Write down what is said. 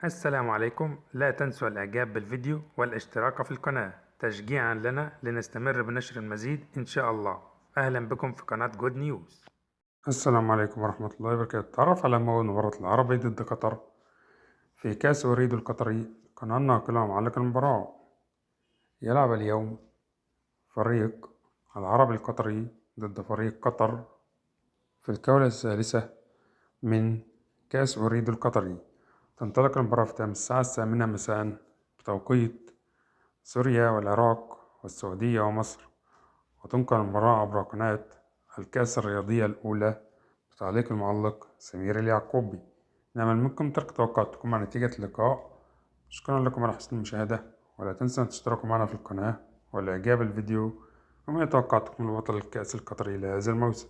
السلام عليكم. لا تنسوا الإعجاب بالفيديو والاشتراك في القناة تشجيعا لنا لنستمر بنشر المزيد إن شاء الله. أهلا بكم في قناة جود نيوز. السلام عليكم ورحمة الله وبركاته. تعرف على موعد مباراة العربي ضد قطر في كأس أوريد القطري. قناة ناقلة ومعلق المباراة. يلعب اليوم فريق العربي القطري ضد فريق قطر في الجولة الثالثة من كأس أوريد القطري. تنطلق المباراة في تمام الساعة 8 مساء بتوقيت سوريا والعراق والسعودية ومصر، وتنقل المباراة عبر قناة الكأس الرياضية الأولى بتعليق المعلق سمير اليعقوبي. نأمل منكم ترك توقعاتكم عن نتيجة اللقاء. شكرا لكم على حسن المشاهدة، ولا تنسوا أن تشتركوا معنا في القناة والإعجاب بالفيديو. وما توقعاتكم لبطل الكأس القطري لهذا الموسم؟